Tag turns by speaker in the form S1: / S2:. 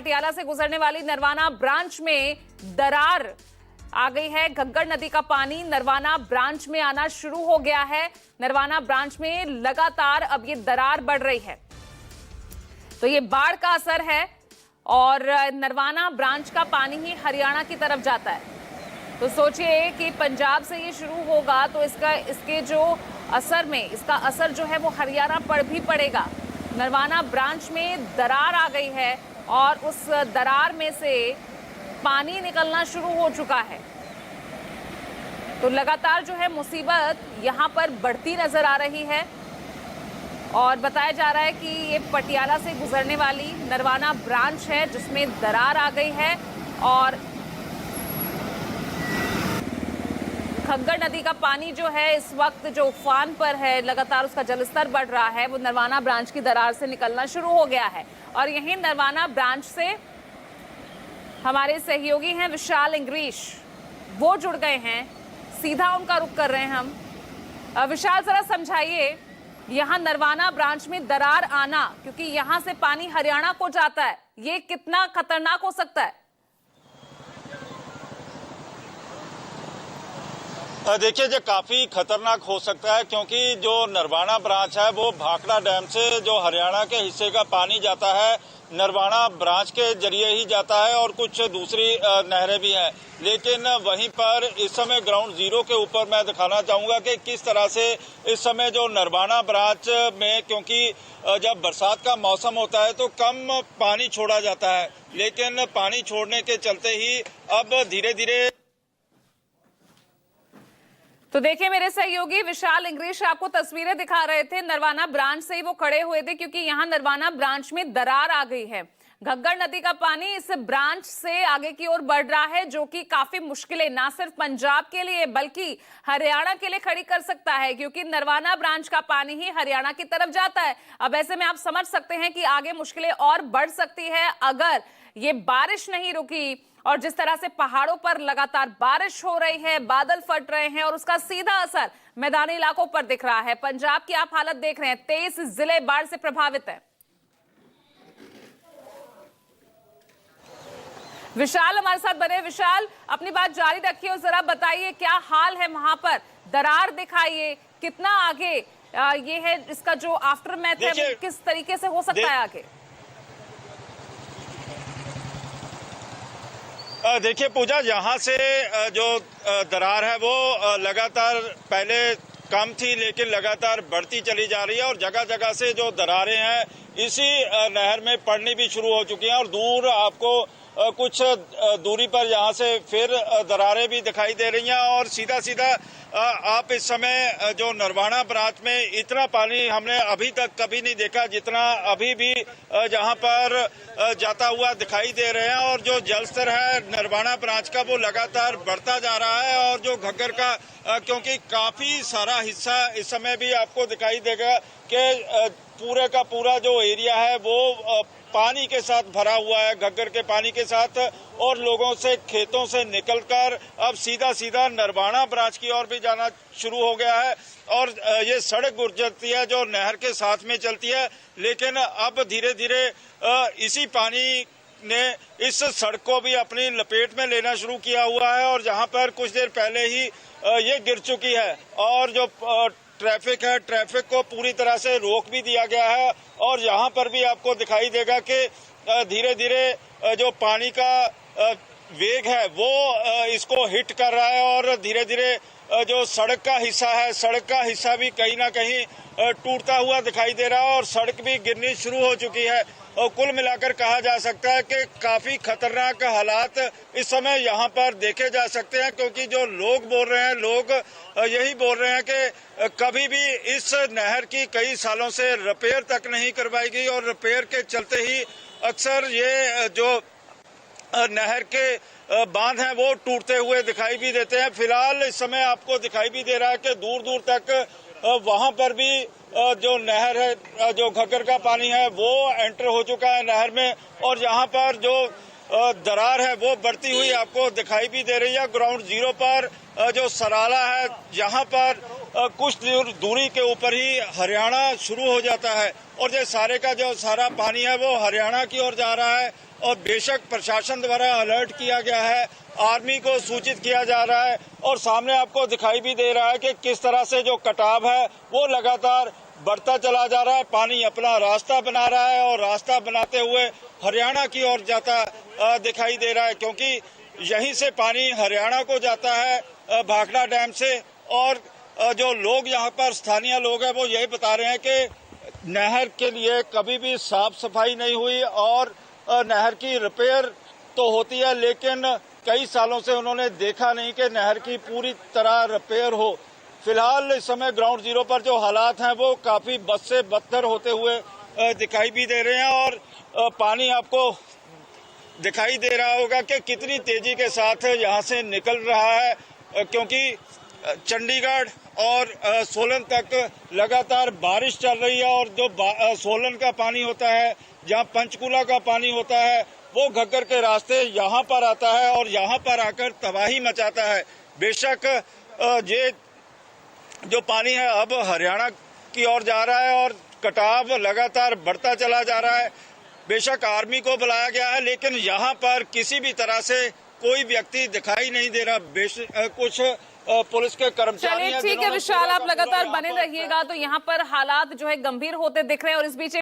S1: पटियाला से गुजरने वाली नरवाना ब्रांच में दरार आ गई है। घग्गर नदी का पानी नरवाना ब्रांच में आना शुरू हो गया है। नरवाना ब्रांच में लगातार अब ये दरार बढ़ रही है, तो ये बाढ़ का असर है और नरवाना ब्रांच का पानी ही हरियाणा की तरफ जाता है। तो सोचिए कि पंजाब से ये शुरू होगा तो इसके जो इसका असर जो है वो हरियाणा पर भी पड़ेगा। नरवाना ब्रांच में दरार आ गई है और उस दरार में से पानी निकलना शुरू हो चुका है। तो लगातार जो है मुसीबत यहाँ पर बढ़ती नजर आ रही है और बताया जा रहा है कि ये पटियाला से गुजरने वाली नरवाना ब्रांच है जिसमें दरार आ गई है और घग्गर नदी का पानी जो है इस वक्त जो उफान पर है, लगातार उसका जलस्तर बढ़ रहा है, वो नरवाना ब्रांच की दरार से निकलना शुरू हो गया है। और यहीं नरवाना ब्रांच से हमारे सहयोगी हैं विशाल इंग्रीश, वो जुड़ गए हैं, सीधा उनका रुख कर रहे हैं हम। विशाल, जरा समझाइए यहाँ नरवाना ब्रांच में दरार आना, क्योंकि यहाँ से पानी हरियाणा को जाता है, ये कितना खतरनाक हो सकता है?
S2: देखिए, ये काफी खतरनाक हो सकता है क्योंकि जो नरवाना ब्रांच है वो भाखड़ा डैम से जो हरियाणा के हिस्से का पानी जाता है नरवाना ब्रांच के जरिए ही जाता है और कुछ दूसरी नहरें भी हैं। लेकिन वहीं पर इस समय ग्राउंड जीरो के ऊपर मैं दिखाना चाहूंगा कि किस तरह से इस समय जो नरवाना ब्रांच में, क्योंकि जब बरसात का मौसम होता है तो कम पानी छोड़ा जाता है, लेकिन पानी छोड़ने के चलते ही अब धीरे धीरे।
S1: तो देखिए, मेरे सहयोगी विशाल इंग्रीश आपको तस्वीरें दिखा रहे थे, नरवाना ब्रांच से ही वो खड़े हुए थे क्योंकि यहाँ नरवाना ब्रांच में दरार आ गई है। घग्गर नदी का पानी इस ब्रांच से आगे की ओर बढ़ रहा है, जो कि काफी मुश्किलें ना सिर्फ पंजाब के लिए बल्कि हरियाणा के लिए खड़ी कर सकता है, क्योंकि नरवाना ब्रांच का पानी ही हरियाणा की तरफ जाता है। अब ऐसे में आप समझ सकते हैं कि आगे मुश्किलें और बढ़ सकती है अगर ये बारिश नहीं रुकी। और जिस तरह से पहाड़ों पर लगातार बारिश हो रही है, बादल फट रहे हैं और उसका सीधा असर मैदानी इलाकों पर दिख रहा है। पंजाब की आप हालत देख रहे हैं, 23 जिले बाढ़ से प्रभावित हैं। विशाल हमारे साथ बने। विशाल, अपनी बात जारी रखिए और जरा बताइए क्या हाल है वहां पर, दरार दिखाइए, कितना आगे ये है, इसका जो आफ्टर मैथ है वो किस तरीके से हो सकता है आगे?
S2: देखिए पूजा, यहाँ से जो दरार है वो लगातार पहले कम थी लेकिन लगातार बढ़ती चली जा रही है और जगह जगह से जो दरारें हैं इसी नहर में पड़नी भी शुरू हो चुकी हैं और दूर आपको कुछ दूरी पर यहाँ से फिर दरारें भी दिखाई दे रही हैं और सीधा सीधा आप इस समय जो नरवाना ब्रांच में इतना पानी हमने अभी तक कभी नहीं देखा जितना अभी भी जहाँ पर जाता हुआ दिखाई दे रहे हैं। और जो जलस्तर है नरवाना ब्रांच का वो लगातार बढ़ता जा रहा है और जो घग्गर का क्योंकि काफी सारा हिस्सा इस समय भी आपको दिखाई देगा कि पूरे का पूरा जो एरिया है वो पानी के साथ भरा हुआ है, घग्गर के पानी के साथ, और लोगों से खेतों से निकलकर अब सीधा सीधा नरवाना ब्रांच की ओर भी जाना शुरू हो गया है। और ये सड़क गुजरती है जो नहर के साथ में चलती है, लेकिन अब धीरे धीरे इसी पानी ने इस सड़क को भी अपनी लपेट में लेना शुरू किया हुआ है और जहां पर कुछ देर पहले ही ये गिर चुकी है और जो ट्रैफिक है, ट्रैफिक को पूरी तरह से रोक भी दिया गया है। और यहाँ पर भी आपको दिखाई देगा कि धीरे धीरे जो पानी का वेग है वो इसको हिट कर रहा है और धीरे धीरे जो सड़क का हिस्सा है, सड़क का हिस्सा भी कहीं ना कहीं टूटता हुआ दिखाई दे रहा है और सड़क भी गिरनी शुरू हो चुकी है। और कुल मिलाकर कहा जा सकता है कि काफी खतरनाक हालात इस समय यहाँ पर देखे जा सकते हैं, क्योंकि जो लोग बोल रहे हैं, लोग यही बोल रहे हैं कि कभी भी इस नहर की कई सालों से रिपेयर तक नहीं करवाई गई और रिपेयर के चलते ही अक्सर ये जो नहर के बांध हैं वो टूटते हुए दिखाई भी देते हैं। फिलहाल इस समय आपको दिखाई भी दे रहा है कि दूर दूर तक वहां पर भी जो नहर है, जो घग्गर का पानी है वो एंटर हो चुका है नहर में और यहाँ पर जो दरार है वो बढ़ती हुई आपको दिखाई भी दे रही है। ग्राउंड जीरो पर जो सराला है, यहाँ पर कुछ दूरी के ऊपर ही हरियाणा शुरू हो जाता है और ये सारे का जो सारा पानी है वो हरियाणा की ओर जा रहा है। और बेशक प्रशासन द्वारा अलर्ट किया गया है, आर्मी को सूचित किया जा रहा है और सामने आपको दिखाई भी दे रहा है कि किस तरह से जो कटाव है वो लगातार बढ़ता चला जा रहा है। पानी अपना रास्ता बना रहा है और रास्ता बनाते हुए हरियाणा की ओर जाता दिखाई दे रहा है, क्योंकि यहीं से पानी हरियाणा को जाता है भाखड़ा डैम से। और जो लोग यहाँ पर स्थानीय लोग हैं वो यही बता रहे हैं कि नहर के लिए कभी भी साफ सफाई नहीं हुई और नहर की रिपेयर तो होती है, लेकिन कई सालों से उन्होंने देखा नहीं कि नहर की पूरी तरह रिपेयर हो। फिलहाल इस समय ग्राउंड जीरो पर जो हालात हैं वो काफी बद से बदतर होते हुए दिखाई भी दे रहे हैं। और पानी आपको दिखाई दे रहा होगा कि कितनी तेजी के साथ यहाँ से निकल रहा है, क्योंकि चंडीगढ़ और सोलन तक लगातार बारिश चल रही है और जो सोलन का पानी होता है, जहाँ पंचकूला का पानी होता है, वो घग्गर के रास्ते यहाँ पर आता है और यहाँ पर आकर तबाही मचाता है। बेशक ये जो पानी है अब हरियाणा की ओर जा रहा है और कटाव लगातार बढ़ता चला जा रहा है। बेशक आर्मी को बुलाया गया है, लेकिन यहाँ पर किसी भी तरह से कोई व्यक्ति दिखाई नहीं दे रहा। कुछ पुलिस के कर्मचारी
S1: चलिए ठीक है विशाल, आप लगातार बने रहिएगा। तो यहाँ पर हालात जो है गंभीर होते दिख रहे हैं और इस बीच